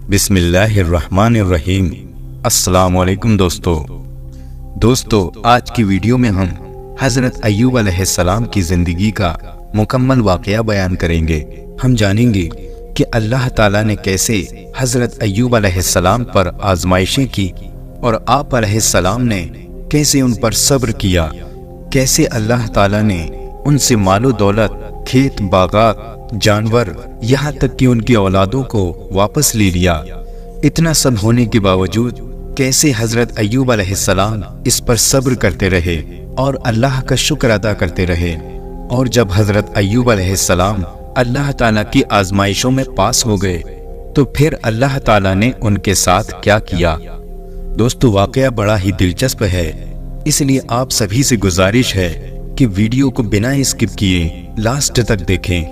بسم اللہ الرحمن الرحیم۔ السلام علیکم دوستو، آج کی ویڈیو میں ہم حضرت ایوب علیہ السلام کی زندگی کا مکمل واقعہ بیان کریں گے۔ ہم جانیں گے کہ اللہ تعالیٰ نے کیسے حضرت ایوب علیہ السلام پر آزمائشیں کی اور آپ علیہ السلام نے کیسے ان پر صبر کیا، کیسے اللہ تعالیٰ نے ان سے مال و دولت، کھیت باغات، جانور، یہاں تک کہ ان کی اولادوں کو واپس لے لیا۔ اتنا سب ہونے کے باوجود کیسے حضرت ایوب علیہ السلام اس پر صبر کرتے رہے اور اللہ کا شکر ادا کرتے رہے، اور جب حضرت ایوب علیہ السلام اللہ تعالیٰ کی آزمائشوں میں پاس ہو گئے تو پھر اللہ تعالیٰ نے ان کے ساتھ کیا کیا۔ دوستو، واقعہ بڑا ہی دلچسپ ہے، اس لیے آپ سبھی سے گزارش ہے کہ ویڈیو کو بنا اسکپ کیے لاسٹ تک دیکھیں۔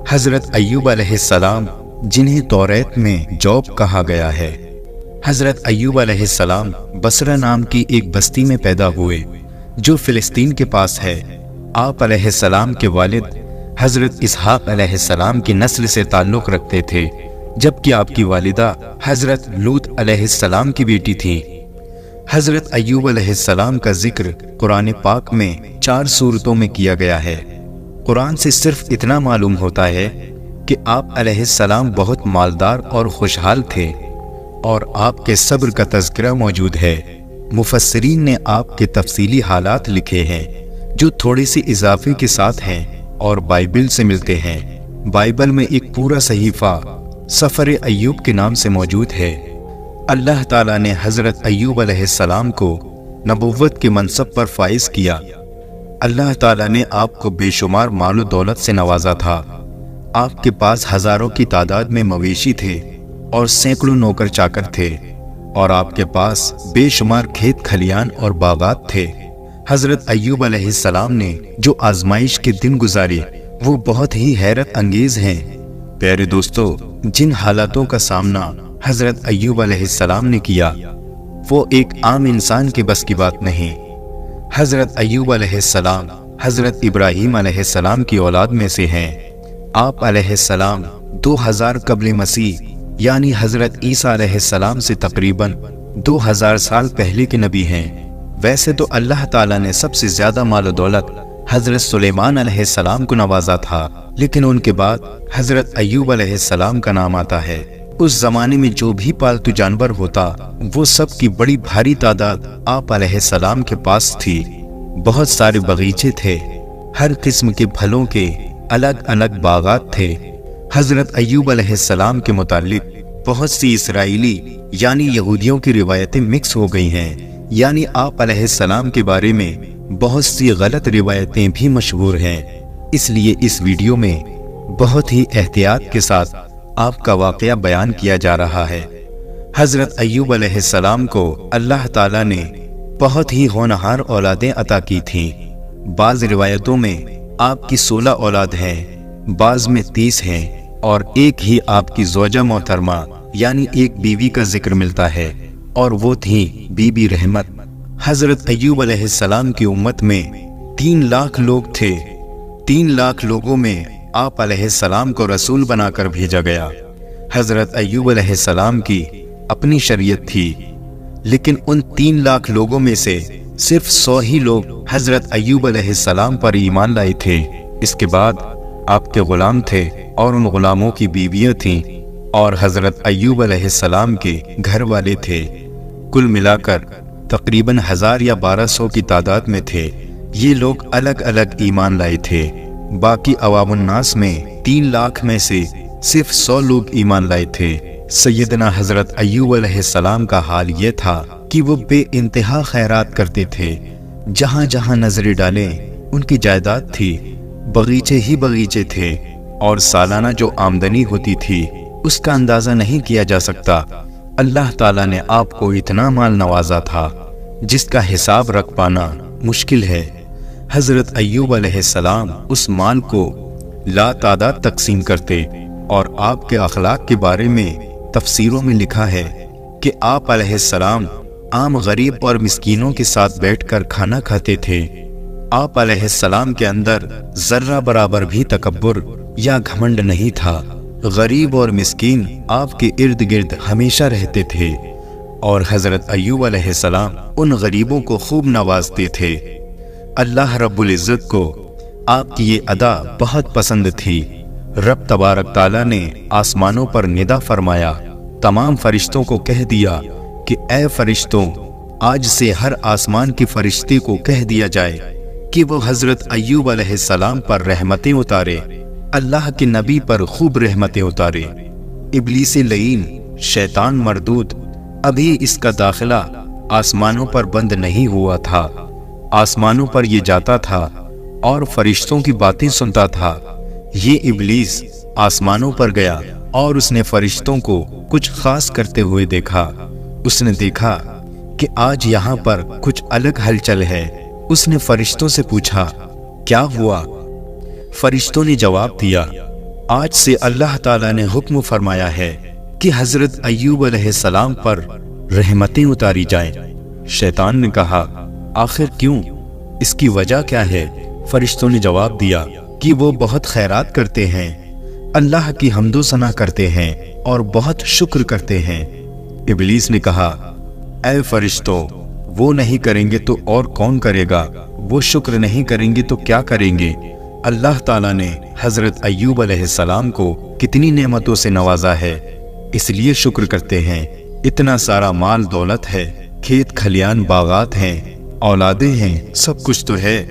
حضرت ایوب علیہ السلام، جنہیں توریت میں جوب کہا گیا ہے، حضرت ایوب علیہ السلام بصرہ نام کی ایک بستی میں پیدا ہوئے جو فلسطین کے پاس ہے۔ آپ علیہ السلام کے والد حضرت اسحاق علیہ السلام کی نسل سے تعلق رکھتے تھے، جبکہ آپ کی والدہ حضرت لوط علیہ السلام کی بیٹی تھی۔ حضرت ایوب علیہ السلام کا ذکر قرآن پاک میں 4 سورتوں میں کیا گیا ہے۔ قرآن سے صرف اتنا معلوم ہوتا ہے کہ آپ علیہ السلام بہت مالدار اور خوشحال تھے، اور آپ کے صبر کا تذکرہ موجود ہے۔ مفسرین نے آپ کے تفصیلی حالات لکھے ہیں جو تھوڑے سے اضافے کے ساتھ ہیں اور بائبل سے ملتے ہیں۔ بائبل میں ایک پورا صحیفہ سفر ایوب کے نام سے موجود ہے۔ اللہ تعالیٰ نے حضرت ایوب علیہ السلام کو نبوت کے منصب پر فائز کیا۔ اللہ تعالیٰ نے آپ کو بے شمار مال و دولت سے نوازا تھا۔ آپ کے پاس ہزاروں کی تعداد میں مویشی تھے اور سینکڑوں نوکر چاکر تھے، اور آپ کے پاس بے شمار کھیت کھلیان اور باغات تھے۔ حضرت ایوب علیہ السلام نے جو آزمائش کے دن گزارے وہ بہت ہی حیرت انگیز ہیں۔ پیارے دوستو، جن حالاتوں کا سامنا حضرت ایوب علیہ السلام نے کیا وہ ایک عام انسان کے بس کی بات نہیں۔ حضرت ایوب علیہ السلام حضرت ابراہیم علیہ السلام کی اولاد میں سے ہیں۔ آپ علیہ السلام 2000 قبل مسیح یعنی حضرت عیسیٰ علیہ السلام سے تقریباً 2000 سال پہلے کے نبی ہیں۔ ویسے تو اللہ تعالیٰ نے سب سے زیادہ مال و دولت حضرت سلیمان علیہ السلام کو نوازا تھا، لیکن ان کے بعد حضرت ایوب علیہ السلام کا نام آتا ہے۔ اس زمانے میں جو بھی پالتو جانور ہوتا وہ سب کی بڑی بھاری تعداد آپ علیہ السلام کے پاس تھی۔ بہت سارے باغیچے تھے، ہر قسم کے پھلوں کے الگ الگ باغات تھے۔ حضرت ایوب علیہ السلام کے متعلق بہت سی اسرائیلی یعنی یہودیوں کی روایتیں مکس ہو گئی ہیں، یعنی آپ علیہ السلام کے بارے میں بہت سی غلط روایتیں بھی مشہور ہیں۔ اس لیے اس ویڈیو میں بہت ہی احتیاط کے ساتھ آپ کا واقعہ بیان کیا جا رہا ہے۔ حضرت ایوب علیہ السلام کو اللہ تعالیٰ نے بہت ہی ہونہار اولادیں عطا کی تھیں۔ بعض روایتوں میں آپ کی 16 اولاد ہیں، بعض میں 30 ہیں، اور ایک ہی آپ کی زوجہ محترمہ یعنی ایک بیوی کا ذکر ملتا ہے، اور وہ تھی بی بی رحمت۔ حضرت ایوب علیہ السلام کی امت میں 3 لاکھ لوگ تھے۔ 3 لاکھ لوگوں میں آپ علیہ السلام کو رسول بنا کر بھیجا گیا۔ حضرت ایوب علیہ السلام کی اپنی شریعت تھی، لیکن ان 3 لاکھ لوگوں میں سے صرف 100 ہی لوگ حضرت ایوب علیہ السلام پر ایمان لائے تھے۔ اس کے بعد آپ کے غلام تھے اور ان غلاموں کی بیویاں تھیں، اور حضرت ایوب علیہ السلام کے گھر والے تھے۔ کل ملا کر تقریباً 1000 یا 1200 کی تعداد میں تھے۔ یہ لوگ الگ الگ ایمان لائے تھے۔ باقی عوام الناس میں 3 لاکھ میں سے صرف 100 لوگ ایمان لائے تھے۔ سیدنا حضرت ایوب علیہ السلام کا حال یہ تھا کہ وہ بے انتہا خیرات کرتے تھے۔ جہاں جہاں نظریں ڈالیں ان کی جائیداد تھی، باغیچے ہی باغیچے تھے، اور سالانہ جو آمدنی ہوتی تھی اس کا اندازہ نہیں کیا جا سکتا۔ اللہ تعالیٰ نے آپ کو اتنا مال نوازا تھا جس کا حساب رکھ پانا مشکل ہے۔ حضرت ایوب علیہ السلام اس مال کو لا تعداد تقسیم کرتے، اور آپ کے اخلاق کے بارے میں تفسیروں میں لکھا ہے کہ آپ علیہ السلام عام غریب اور مسکینوں کے ساتھ بیٹھ کر کھانا کھاتے تھے۔ آپ علیہ السلام کے اندر ذرہ برابر بھی تکبر یا گھمنڈ نہیں تھا۔ غریب اور مسکین آپ کے ارد گرد ہمیشہ رہتے تھے، اور حضرت ایوب علیہ السلام ان غریبوں کو خوب نوازتے تھے۔ اللہ رب العزت کو آپ کی یہ ادا بہت پسند تھی۔ رب تبارک تعالیٰ نے آسمانوں پر ندا فرمایا، تمام فرشتوں کو کہہ دیا کہ اے فرشتوں، آج سے ہر آسمان کے فرشتے کو کہہ دیا جائے کہ وہ حضرت ایوب علیہ السلام پر رحمتیں اتارے، اللہ کے نبی پر خوب رحمتیں اتارے۔ ابلیس لعین، شیطان مردود، ابھی اس کا داخلہ آسمانوں پر بند نہیں ہوا تھا۔ آسمانوں پر یہ جاتا تھا اور فرشتوں کی باتیں سنتا تھا۔ یہ ابلیس آسمانوں پر گیا اور اس نے فرشتوں کو کچھ خاص کرتے ہوئے دیکھا۔ اس نے دیکھا کہ آج یہاں پر کچھ الگ ہلچل ہے۔ اس نے فرشتوں سے پوچھا، کیا ہوا؟ فرشتوں نے جواب دیا، آج سے اللہ تعالیٰ نے حکم فرمایا ہے کہ حضرت ایوب علیہ السلام پر رحمتیں اتاری جائیں۔ شیطان نے کہا، آخر کیوں؟ اس کی وجہ کیا ہے؟ فرشتوں نے جواب دیا کہ وہ بہت خیرات کرتے ہیں، اللہ کی حمد و ثنا کرتے ہیں اور بہت شکر کرتے ہیں۔ ابلیس نے کہا، اے فرشتوں، وہ نہیں کریں گے تو اور کون کرے گا؟ وہ شکر نہیں کریں گے تو کیا کریں گے؟ اللہ تعالیٰ نے حضرت ایوب علیہ السلام کو کتنی نعمتوں سے نوازا ہے، اس لیے شکر کرتے ہیں۔ اتنا سارا مال دولت ہے، کھیت کھلیان باغات ہیں، اولادیں ہیں، سب کچھ تو ہے،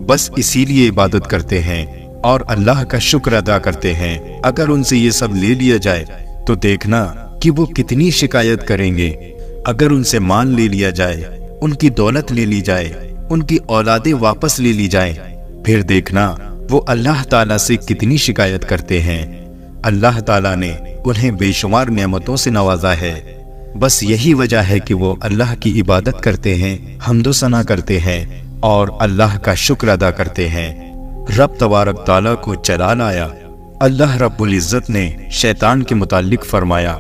بس اسی لیے عبادت کرتے ہیں اور اللہ کا شکر ادا کرتے ہیں۔ اگر ان سے یہ سب لے لیا جائے تو دیکھنا کہ وہ کتنی شکایت کریں گے۔ اگر ان سے مال لے لیا جائے، ان کی دولت لے لی جائے، ان کی اولادیں واپس لے لی جائیں، پھر دیکھنا وہ اللہ تعالیٰ سے کتنی شکایت کرتے ہیں۔ اللہ تعالیٰ نے انہیں بے شمار نعمتوں سے نوازا ہے، بس یہی وجہ ہے کہ وہ اللہ کی عبادت کرتے ہیں، حمد و ثنا کرتے ہیں اور اللہ کا شکر ادا کرتے ہیں۔ رب تبارک تعالیٰ کو جلال آیا۔ اللہ رب العزت نے شیطان کے متعلق فرمایا،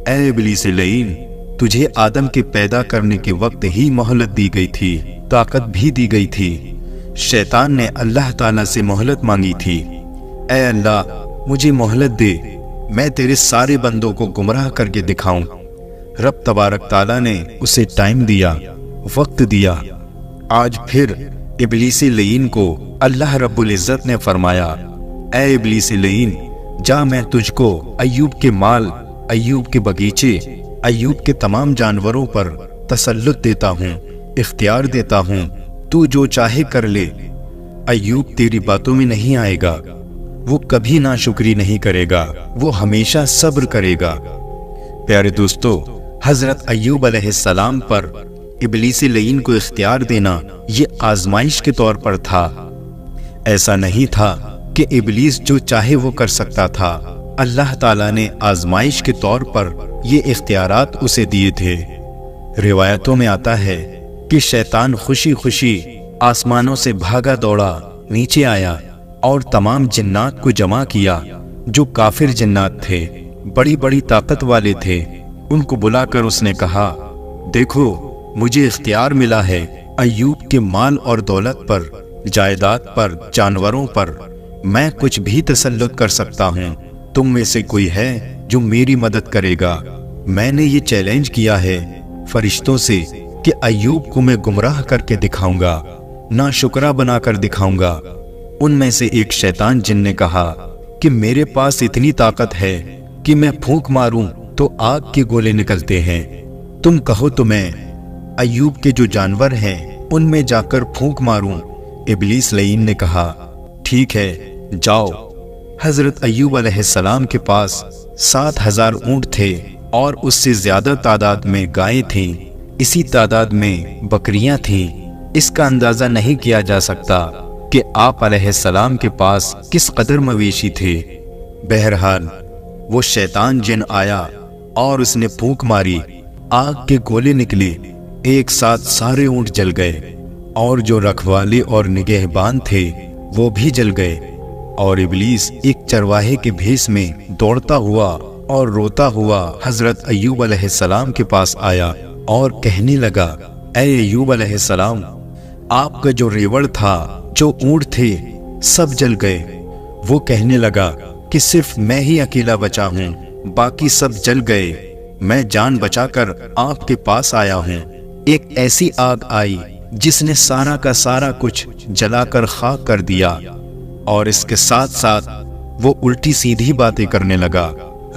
اے ابلیس لعین، تجھے آدم کے پیدا کرنے کے وقت ہی مہلت دی گئی تھی، طاقت بھی دی گئی تھی۔ شیطان نے اللہ تعالیٰ سے مہلت مانگی تھی، اے اللہ مجھے مہلت دے، میں تیرے سارے بندوں کو گمراہ کر کے دکھاؤں۔ رب تبارک تعالیٰ نے اسے ٹائم دیا، وقت دیا۔ آج پھر ابلیس لعین کو اللہ رب العزت نے فرمایا، اے ابلیس لعین، جا، میں تجھ کو ایوب کے مال، ایوب کے باغیچے، ایوب کے تمام جانوروں پر تسلط دیتا ہوں، اختیار دیتا ہوں، تو جو چاہے کر لے۔ ایوب تیری باتوں میں نہیں آئے گا، وہ کبھی ناشکری نہیں کرے گا، وہ ہمیشہ صبر کرے گا۔ پیارے دوستو، حضرت ایوب علیہ السلام پر ابلیس لعین کو اختیار دینا یہ آزمائش کے طور پر تھا۔ ایسا نہیں تھا کہ ابلیس جو چاہے وہ کر سکتا تھا، اللہ تعالیٰ نے آزمائش کے طور پر یہ اختیارات اسے دیے تھے۔ روایتوں میں آتا ہے کہ شیطان خوشی خوشی آسمانوں سے بھاگا دوڑا نیچے آیا اور تمام جنات کو جمع کیا جو کافر جنات تھے، بڑی بڑی طاقت والے تھے۔ ان کو بلا کر اس نے کہا، دیکھو مجھے اختیار ملا ہے ایوب کے مال اور دولت پر، جائیداد پر، جانوروں پر، میں کچھ بھی تسلط کر سکتا ہوں۔ تم میں سے کوئی ہے جو میری مدد کرے گا؟ میں نے یہ چیلنج کیا ہے فرشتوں سے کہ ایوب کو میں گمراہ کر کے دکھاؤں گا، ناشکرا بنا کر دکھاؤں گا۔ ان میں سے ایک شیطان جن نے کہا کہ میرے پاس اتنی طاقت ہے کہ میں پھونک ماروں تو آگ کے گولے نکلتے ہیں، تم کہو تو میں ایوب کے جو جانور ہیں ان میں جا کر پھونک ماروں۔ ابلیس لعین نے کہا، ٹھیک ہے، جاؤ۔ حضرت ایوب علیہ السلام کے پاس 7,000 اونٹ تھے اور اس سے زیادہ تعداد میں گائیں تھیں، اسی تعداد میں بکریاں تھیں۔ اس کا اندازہ نہیں کیا جا سکتا کہ آپ علیہ السلام کے پاس کس قدر مویشی تھے۔ بہرحال وہ شیطان جن آیا اور اس نے پھونک ماری، آگ کے گولے نکلے، ایک ساتھ سارے اونٹ جل گئے، اور جو رکھوالے اور نگہبان تھے وہ بھی جل گئے۔ اور ابلیس ایک چرواہے کے بھیس میں دوڑتا ہوا اور روتا ہوا حضرت ایوب علیہ السلام کے پاس آیا اور کہنے لگا، اے ایوب علیہ السلام، آپ کا جو ریوڑ تھا، جو اونٹ تھے، سب جل گئے۔ وہ کہنے لگا، کہ صرف میں ہی اکیلا بچا ہوں، باقی سب جل گئے، میں جان بچا کر آپ کے پاس آیا ہوں۔ ایک ایسی آگ آئی جس نے سارا کا سارا کچھ جلا کر خاک کر دیا، اور اس کے ساتھ ساتھ وہ الٹی سیدھی باتیں کرنے لگا،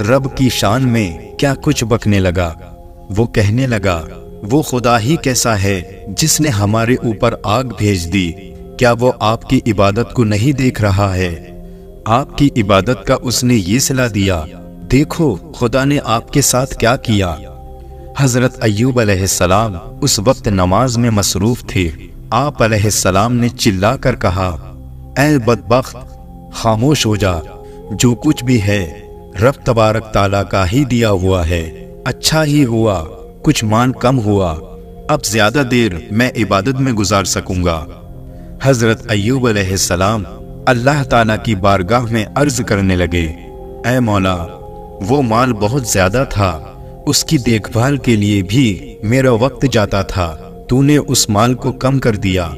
رب کی شان میں کیا کچھ بکنے لگا۔ وہ کہنے لگا، وہ خدا ہی کیسا ہے جس نے ہمارے اوپر آگ بھیج دی، کیا وہ آپ کی عبادت کو نہیں دیکھ رہا ہے؟ آپ کی عبادت کا اس نے یہ صلہ دیا، دیکھو خدا نے آپ کے ساتھ کیا کیا۔ حضرت ایوب علیہ السلام اس وقت نماز میں مصروف تھے۔ آپ علیہ السلام نے چلا کر کہا، اے بدبخت، خاموش ہو جا، جو کچھ بھی ہے رب تبارک تعالیٰ کا ہی دیا ہوا ہے، اچھا ہی ہوا، کچھ مان کم ہوا، اب زیادہ دیر میں عبادت میں گزار سکوں گا۔ حضرت ایوب علیہ السلام اللہ تعالیٰ کی بارگاہ میں عرض کرنے لگے، اے مولا، وہ مال بہت زیادہ تھا، اس کی دیکھ بھال کے لیے بھی میرا وقت جاتا تھا، تو نے اس مال کو کم کر دیا،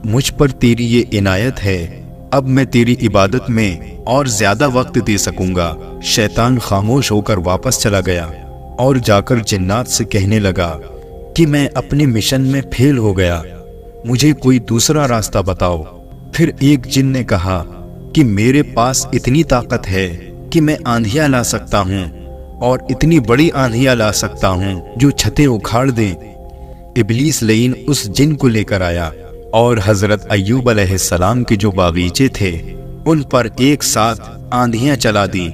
مجھ پر تیری یہ عنایت ہے، اب میں تیری عبادت میں اور زیادہ وقت دے سکوں گا۔ شیطان خاموش ہو کر واپس چلا گیا اور جا کر جنات سے کہنے لگا کہ میں اپنے مشن میں فیل ہو گیا، مجھے کوئی دوسرا راستہ بتاؤ۔ پھر ایک جن نے کہا کہ میرے پاس اتنی طاقت ہے کہ میں آندھیاں لا سکتا ہوں، اور اتنی بڑی آندھیاں لا سکتا ہوں جو چھتیں اکھاڑ دیں۔ ابلیس لعین اس جن کو لے کر آیا، اور حضرت ایوب علیہ السلام کے جو باغیچے تھے ان پر ایک ساتھ آندھیاں چلا دی،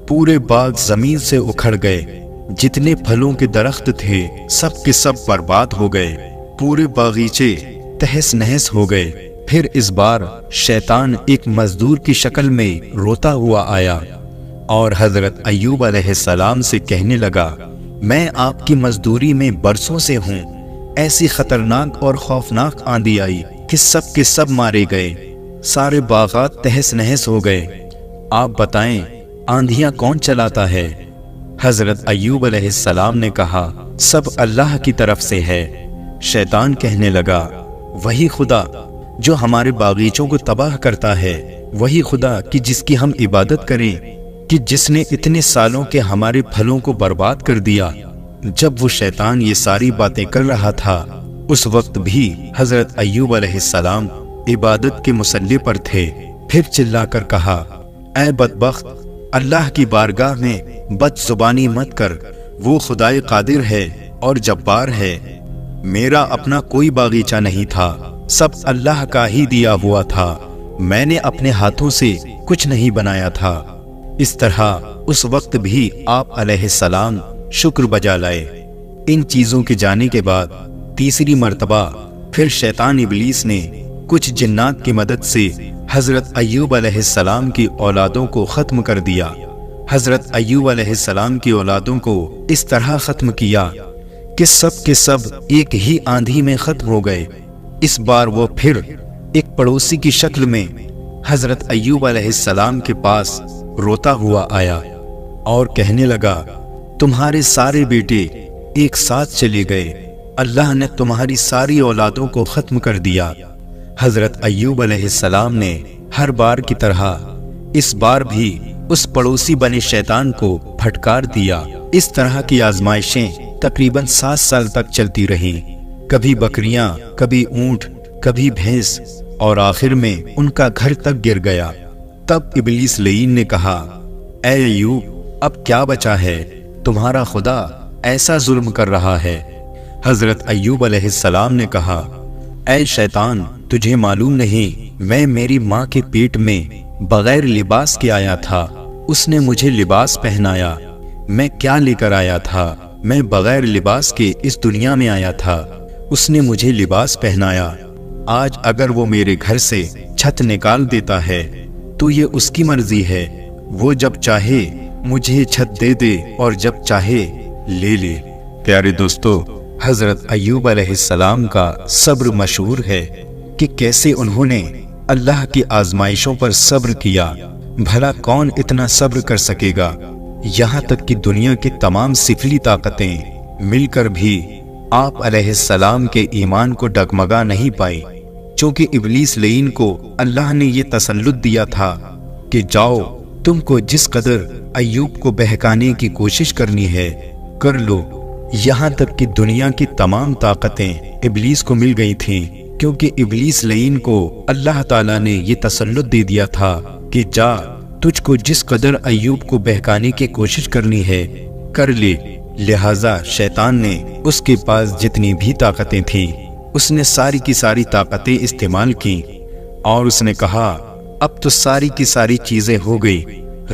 پورے باغ زمین سے اکھڑ گئے، جتنے پھلوں کے درخت تھے سب کے سب برباد ہو گئے، پورے باغیچے تہس نہس ہو گئے۔ پھر اس بار شیطان ایک مزدور کی شکل میں روتا ہوا آیا اور حضرت ایوب علیہ السلام سے کہنے لگا، میں آپ کی مزدوری میں برسوں سے ہوں، ایسی خطرناک اور خوفناک آندھی آئی کہ سب کے سب مارے گئے، سارے باغات تہس نہس ہو گئے، آپ بتائیں آندھیاں کون چلاتا ہے؟ حضرت ایوب علیہ السلام نے کہا، سب اللہ کی طرف سے ہے۔ شیطان کہنے لگا، وہی خدا جو ہمارے باغیچوں کو تباہ کرتا ہے، وہی خدا کہ جس کی ہم عبادت کریں، کہ جس نے اتنے سالوں کے ہمارے پھلوں کو برباد کر دیا۔ جب وہ شیطان یہ ساری باتیں کر رہا تھا، اس وقت بھی حضرت ایوب علیہ السلام عبادت کے مصلی پر تھے۔ پھر چلا کر کہا، اے بدبخت، اللہ کی بارگاہ میں بد زبانی مت کر، وہ خدائے قادر ہے اور جبار ہے، میرا اپنا کوئی باغیچہ نہیں تھا، سب اللہ کا ہی دیا ہوا تھا، میں نے اپنے ہاتھوں سے کچھ نہیں بنایا تھا۔ اس طرح اس وقت بھی آپ علیہ السلام شکر بجا لائے۔ ان چیزوں کے جانے کے بعد تیسری مرتبہ پھر شیطان ابلیس نے کچھ جنات کی مدد سے حضرت ایوب علیہ السلام کی اولادوں کو ختم کر دیا۔ حضرت ایوب علیہ السلام کی اولادوں کو اس طرح ختم کیا کہ سب کے سب ایک ہی آندھی میں ختم ہو گئے۔ اس بار وہ پھر ایک پڑوسی کی شکل میں حضرت ایوب علیہ السلام کے پاس روتا ہوا آیا اور کہنے لگا، تمہارے سارے بیٹے ایک ساتھ چلے گئے، اللہ نے تمہاری ساری اولادوں کو ختم کر دیا۔ حضرت ایوب علیہ السلام نے ہر بار کی طرح اس بار بھی اس پڑوسی بنے شیطان کو پھٹکار دیا۔ اس طرح کی آزمائشیں تقریباً 7 سال تک چلتی رہیں، کبھی بکریاں، کبھی اونٹ، کبھی بھینس، اور آخر میں ان کا گھر تک گر گیا۔ تب ابلیس لعین نے کہا، اے ایوب، اب کیا بچا ہے؟ تمہارا خدا ایسا ظلم کر رہا ہے۔ حضرت ایوب علیہ السلام نے کہا، اے شیطان، تجھے معلوم نہیں میں میری ماں کے پیٹ میں بغیر لباس کے آیا تھا، اس نے مجھے لباس پہنایا، میں کیا لے کر آیا تھا؟ میں بغیر لباس کے اس دنیا میں آیا تھا، اس نے مجھے لباس پہنایا۔ آج اگر وہ میرے گھر سے چھت نکال دیتا ہے تو یہ اس کی مرضی ہے، وہ جب چاہے مجھے چھت دے دے اور جب چاہے لے لے۔ پیارے دوستو، حضرت ایوب علیہ السلام کا صبر مشہور ہے کہ کیسے انہوں نے اللہ کی آزمائشوں پر صبر کیا۔ بھلا کون اتنا صبر کر سکے گا؟ یہاں تک کہ دنیا کی تمام سفلی طاقتیں مل کر بھی آپ علیہ السلام کے ایمان کو ڈگمگا نہیں پائی، چونکہ ابلیس لعین کو اللہ نے یہ تسلط دیا تھا کہ جاؤ تم کو جس قدر ایوب کو بہکانے کی کوشش کرنی ہے کر لو۔ یہاں تک کہ دنیا کی تمام طاقتیں ابلیس کو مل گئی تھیں، کیونکہ ابلیس لعین کو اللہ تعالیٰ نے یہ تسلط دے دیا تھا کہ جا، تجھ کو جس قدر ایوب کو بہکانے کی کوشش کرنی ہے کر لے۔ لہٰذا شیطان نے اس کے پاس جتنی بھی طاقتیں تھیں اس نے ساری کی ساری طاقتیں استعمال کی، اور اس نے کہا اب تو ساری کی ساری چیزیں ہو گئی۔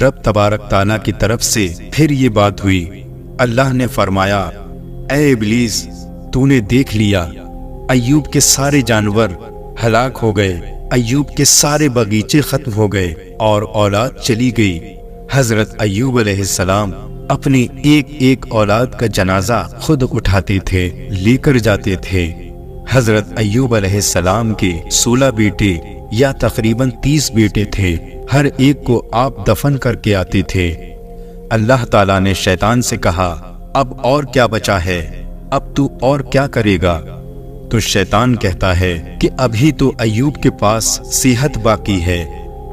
رب تبارک تعالیٰ کی طرف سے پھر یہ بات ہوئی۔ اللہ نے فرمایا اے ابلیس، تو نے دیکھ لیا ایوب کے سارے جانور ہلاک ہو گئے، ایوب کے سارے باغیچے ختم ہو گئے اور اولاد چلی گئی۔ حضرت ایوب علیہ السلام اپنی ایک ایک اولاد کا جنازہ خود اٹھاتے تھے، لے کر جاتے تھے۔ حضرت ایوب علیہ السلام کے 16 بیٹے یا تقریباً 30 بیٹے تھے، ہر ایک کو آپ دفن کر کے آتے تھے۔ اللہ تعالیٰ نے شیطان سے کہا اب اور کیا بچا ہے، اب تو اور کیا کرے گا؟ تو شیطان کہتا ہے کہ ابھی تو ایوب کے پاس صحت باقی ہے۔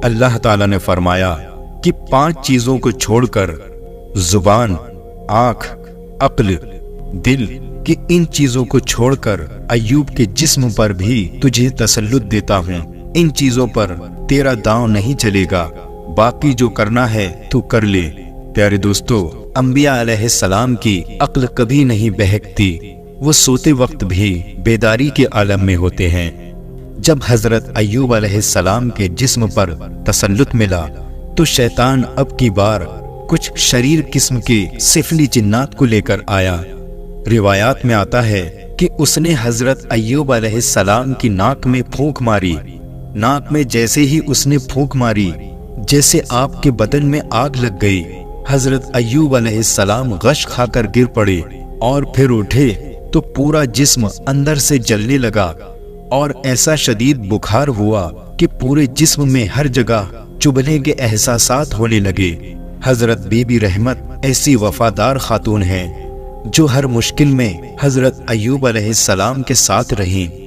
اللہ تعالیٰ نے فرمایا کہ 5 چیزوں کو چھوڑ کر، زبان، آنکھ، عقل، دل، کہ ان چیزوں کو چھوڑ کر ایوب کے جسم پر بھی تجھے تسلط دیتا ہوں۔ ان چیزوں پر تیرا داؤں نہیں چلے گا، باقی جو کرنا ہے تو کر لے۔ پیارے دوستو، انبیاء علیہ السلام کی عقل کبھی نہیں بہکتی، وہ سوتے وقت بھی بیداری کے عالم میں ہوتے ہیں۔ جب حضرت ایوب علیہ السلام کے جسم پر تسلط ملا تو شیطان اب کی بار کچھ شریر قسم کے سفلی جنات کو لے کر آیا۔ روایات میں آتا ہے کہ اس نے حضرت ایوب علیہ السلام کی ناک میں پھونک ماری۔ ناک میں جیسے ہی اس نے پھونک ماری، جیسے آپ کے بدن میں آگ لگ گئی۔ حضرت ایوب علیہ السلام غش کھا کر گر پڑے اور پھر اٹھے تو پورا جسم اندر سے جلنے لگا اور ایسا شدید بخار ہوا کہ پورے جسم میں ہر جگہ چبھنے کے احساسات ہونے لگے۔ حضرت بی بی رحمت ایسی وفادار خاتون ہیں جو ہر مشکل میں حضرت ایوب علیہ السلام کے ساتھ رہیں۔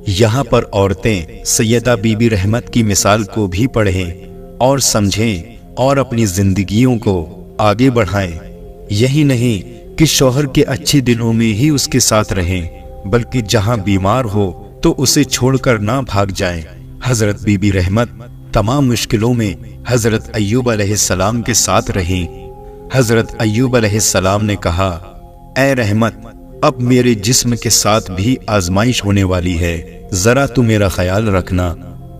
یہاں پر عورتیں سیدہ بی بی رحمت کی مثال کو بھی پڑھیں اور سمجھیں اور اپنی زندگیوں کو آگے بڑھائیں۔ یہی نہیں کہ شوہر کے اچھے دنوں میں ہی اس کے ساتھ رہیں، بلکہ جہاں بیمار ہو تو اسے چھوڑ کر نہ بھاگ جائیں۔ حضرت بی بی رحمت تمام مشکلوں میں حضرت ایوب علیہ السلام کے ساتھ رہیں۔ حضرت ایوب علیہ السلام نے کہا اے رحمت، اب میرے جسم کے ساتھ بھی آزمائش ہونے والی ہے، ذرا تو میرا خیال رکھنا۔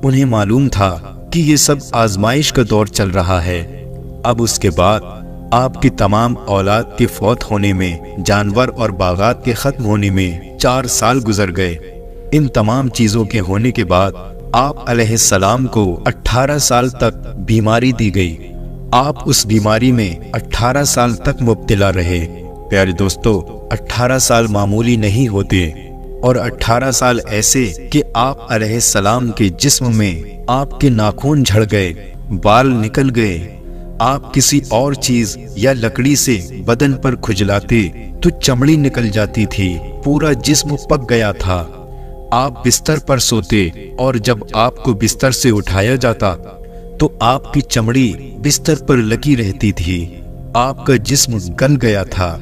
انہیں معلوم تھا کہ یہ سب آزمائش کا دور چل رہا ہے۔ اب اس کے بعد آپ کی تمام اولاد کے فوت ہونے میں، جانور اور باغات کے ختم ہونے میں 4 سال گزر گئے۔ ان تمام چیزوں کے ہونے کے بعد آپ علیہ السلام کو 18 سال تک بیماری دی گئی۔ آپ اس بیماری میں 18 سال تک مبتلا رہے۔ پیارے دوستو، 18 سال معمولی نہیں ہوتے، اور 18 سال ایسے کہ آپ علیہ السلام کے جسم میں آپ کے ناخن جھڑ گئے، بال نکل گئے۔ آپ کسی اور چیز یا لکڑی سے بدن پر کھجلاتے تو چمڑی نکل جاتی تھی، پورا جسم پک گیا تھا۔ آپ بستر پر سوتے اور جب آپ کو بستر سے اٹھایا جاتا تو آپ کی چمڑی بستر پر لگی رہتی تھی، آپ کا جسم گل گیا تھا۔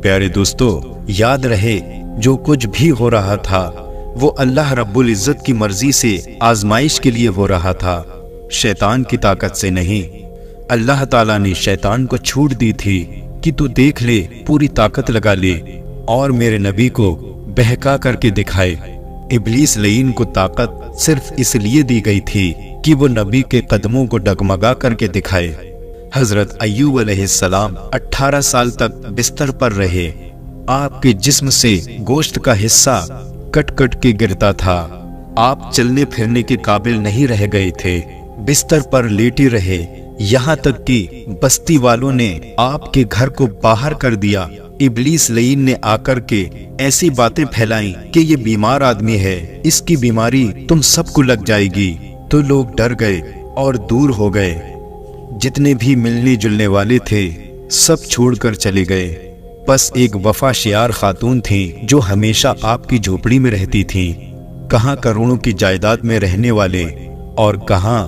پیارے دوستو، یاد رہے جو کچھ بھی ہو رہا تھا وہ اللہ رب العزت کی مرضی سے آزمائش کے لیے ہو رہا تھا، شیطان کی طاقت سے نہیں۔ اللہ تعالیٰ نے شیطان کو چھوٹ دی تھی کہ تو دیکھ لے، پوری طاقت لگا لے اور میرے نبی کو بہکا کر کے دکھائے۔ ابلیس لعین کو طاقت صرف اس لیے دی گئی تھی کہ وہ نبی کے قدموں کو ڈگمگا کر کے دکھائے۔ حضرت ایوب علیہ السلام 18 سال تک بستر پر رہے۔ آپ کے جسم سے گوشت کا حصہ کٹ کٹ کے گرتا تھا، آپ چلنے پھرنے کے قابل نہیں رہ گئے تھے، بستر پر لیٹے رہے، یہاں تک کہ بستی والوں نے آپ کے گھر کو باہر کر دیا۔ ابلیس لعین نے آ کر کے ایسی باتیں پھیلائیں کہ یہ بیمار آدمی ہے، اس کی بیماری تم سب کو لگ جائے گی، تو لوگ ڈر گئے اور دور ہو گئے۔ جتنے بھی ملنے جلنے والے تھے سب چھوڑ کر چلے گئے، بس ایک وفا شیار خاتون تھیں جو ہمیشہ آپ کی جھوپڑی میں رہتی تھیں، کہاں کروڑوں کی جائیداد میں رہنے والے اور کہاں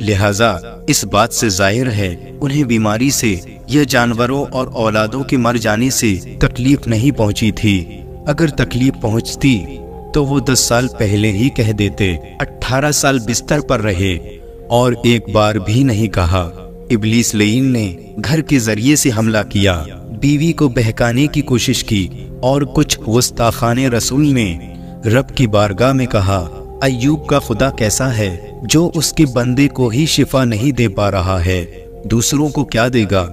لہذا اس بات سے ظاہر ہے انہیں بیماری سے یا جانوروں اور اولادوں کے مر جانے سے تکلیف نہیں پہنچی تھی۔ اگر تکلیف پہنچتی تو وہ 10 سال پہلے ہی کہہ دیتے۔ 18 سال بستر پر رہے اور ایک بار بھی نہیں کہا۔ ابلیس لعین نے گھر کے ذریعے سے حملہ کیا، بیوی کو بہکانے کی کوشش کی، اور کچھ گستاخان رسول نے رب کی بارگاہ میں کہا، ایوب کا خدا کیسا ہے جو اس کے بندے کو ہی شفا نہیں دے پا رہا ہے، دوسروں کو کیا دے گا۔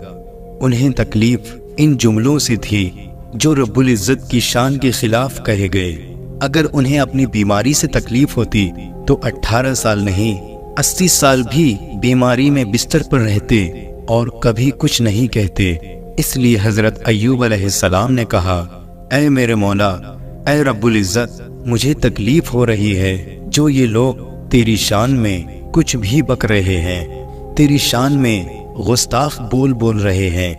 انہیں تکلیف ان جملوں سے تھی جو رب العزت کی شان کے خلاف کہے گئے۔ اگر انہیں اپنی بیماری سے تکلیف ہوتی تو 18 سال نہیں 80 سال بھی بیماری میں بستر پر رہتے اور کبھی کچھ نہیں کہتے۔ اس لیے حضرت ایوب علیہ السلام نے کہا، اے میرے مولا، اے رب العزت، مجھے تکلیف ہو رہی ہے جو یہ لوگ تیری شان میں کچھ بھی بک رہے ہیں، تیری شان میں گستاخ بول رہے ہیں۔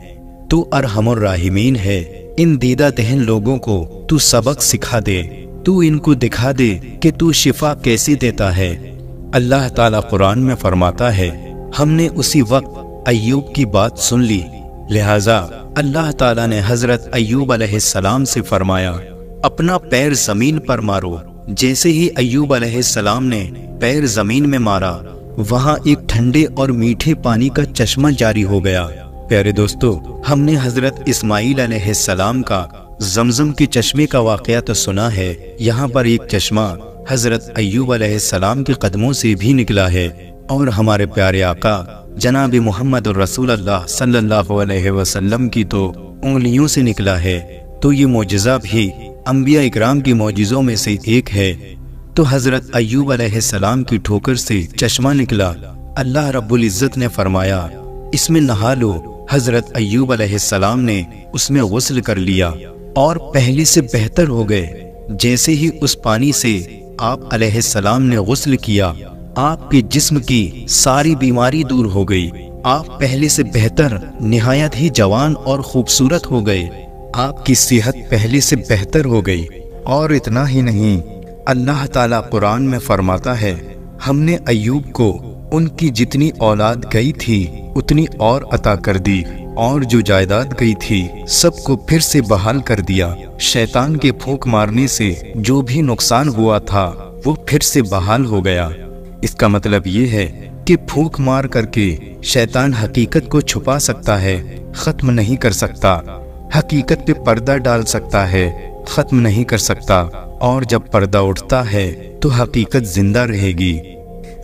تو ارحم الراحمین ہے، ان دیدہ دہن لوگوں کو تو سبق سکھا دے، تو ان کو دکھا دے کہ تو شفا کیسے دیتا ہے۔ اللہ تعالیٰ قرآن میں فرماتا ہے، ہم نے اسی وقت ایوب کی بات سن لی، لہٰذا اللہ تعالیٰ نے حضرت ایوب علیہ السلام سے فرمایا، اپنا پیر زمین پر مارو۔ جیسے ہی ایوب علیہ السلام نے پیر زمین میں مارا، وہاں ایک ٹھنڈے اور میٹھے پانی کا چشمہ جاری ہو گیا۔ پیارے دوستو، ہم نے حضرت اسماعیل علیہ السلام کا زمزم کے چشمے کا واقعہ تو سنا ہے، یہاں پر ایک چشمہ حضرت ایوب علیہ السلام کے قدموں سے بھی نکلا ہے، اور ہمارے پیارے آقا جناب محمد الرسول اللہ صلی اللہ علیہ وسلم کی تو انگلیوں سے نکلا ہے۔ تو یہ معجزہ بھی انبیاء اکرام کی معجزوں میں سے ایک ہے۔ تو حضرت ایوب علیہ السلام کی ٹھوکر سے چشمہ نکلا، اللہ رب العزت نے فرمایا، اس میں نہا لو۔ حضرت ایوب علیہ السلام نے اس میں غسل کر لیا اور پہلے سے بہتر ہو گئے۔ جیسے ہی اس پانی سے آپ علیہ السلام نے غسل کیا، آپ کے جسم کی ساری بیماری دور ہو گئی، آپ پہلے سے بہتر، نہایت ہی جوان اور خوبصورت ہو گئے، آپ کی صحت پہلے سے بہتر ہو گئی۔ اور اتنا ہی نہیں، اللہ تعالیٰ قرآن میں فرماتا ہے، ہم نے ایوب کو ان کی جتنی اولاد گئی تھی اتنی اور عطا کر دی، اور جو جائیداد گئی تھی سب کو پھر سے بحال کر دیا۔ شیطان کے پھونک مارنے سے جو بھی نقصان ہوا تھا وہ پھر سے بحال ہو گیا۔ اس کا مطلب یہ ہے کہ پھونک مار کر کے شیطان حقیقت کو چھپا سکتا ہے، ختم نہیں کر سکتا، حقیقت پہ پردہ ڈال سکتا ہے، ختم نہیں کر سکتا، اور جب پردہ اٹھتا ہے تو حقیقت زندہ رہے گی۔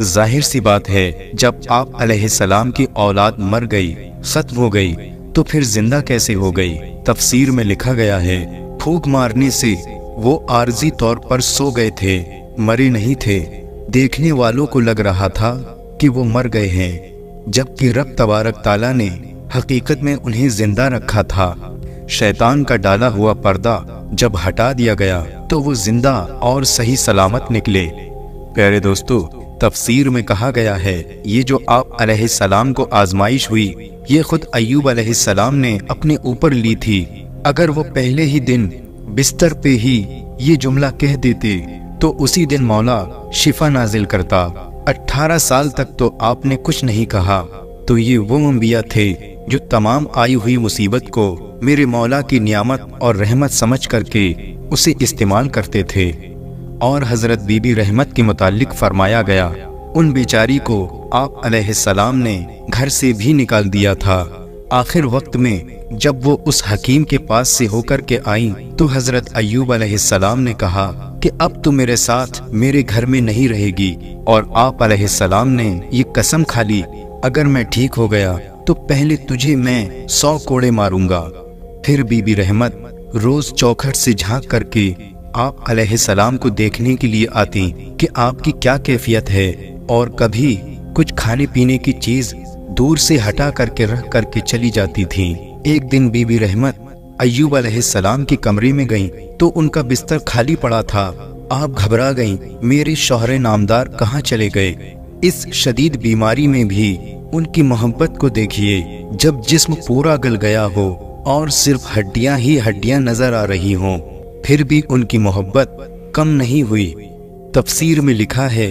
ظاہر سی بات ہے، جب آپ علیہ السلام کی اولاد مر گئی، ختم ہو گئی، تو پھر زندہ کیسے ہو گئی؟ تفسیر میں لکھا گیا ہے، پھونک مارنے سے وہ عارضی طور پر سو گئے تھے، مرے نہیں تھے، دیکھنے والوں کو لگ رہا تھا کہ وہ مر گئے ہیں، جبکہ رب تبارک تعالیٰ نے حقیقت میں انہیں زندہ رکھا تھا۔ شیطان کا ڈالا ہوا پردہ جب ہٹا دیا گیا تو وہ زندہ اور صحیح سلامت نکلے۔ پیارے دوستو، تفسیر میں کہا گیا ہے، یہ جو آپ علیہ السلام کو آزمائش ہوئی، یہ خود ایوب علیہ السلام نے اپنے اوپر لی تھی۔ اگر وہ پہلے ہی دن بستر پہ ہی یہ جملہ کہہ دیتے تو اسی دن مولا شفا نازل کرتا۔ 18 سال تک تو آپ نے کچھ نہیں کہا۔ تو یہ وہ انبیاء تھے جو تمام آئی ہوئی مصیبت کو میرے مولا کی نعمت اور رحمت سمجھ کر کے اسے استعمال کرتے تھے۔ اور حضرت بی بی رحمت کے متعلق فرمایا گیا، ان بیچاری کو آپ علیہ السلام نے گھر سے بھی نکال دیا تھا۔ آخر وقت میں جب وہ اس حکیم کے پاس سے ہو کر کے آئیں تو حضرت ایوب علیہ السلام نے کہا کہ اب تو میرے ساتھ میرے گھر میں نہیں رہے گی، اور آپ علیہ السلام نے یہ قسم کھا لی، اگر میں ٹھیک ہو گیا تو پہلے تجھے میں 100 کوڑے ماروں گا۔ پھر بی بی رحمت روز چوکھٹ سے جھانک کر کے آپ علیہ السلام کو دیکھنے کے لیے آتی کہ آپ کی کیا کیفیت ہے، اور کبھی کچھ کھانے پینے کی چیز دور سے ہٹا کر کے رکھ کر کے چلی جاتی تھیں۔ ایک دن بی بی رحمت ایوب علیہ السلام کے کمرے میں گئیں تو ان کا بستر خالی پڑا تھا۔ آپ گھبرا گئیں، میرے شوہر نامدار کہاں چلے گئے؟ اس شدید بیماری میں بھی ان کی محبت کو دیکھیے، جب جسم پورا گل گیا ہو اور صرف ہڈیاں ہی ہڈیاں نظر آ رہی ہوں، پھر بھی ان کی محبت کم نہیں ہوئی۔ تفسیر میں لکھا ہے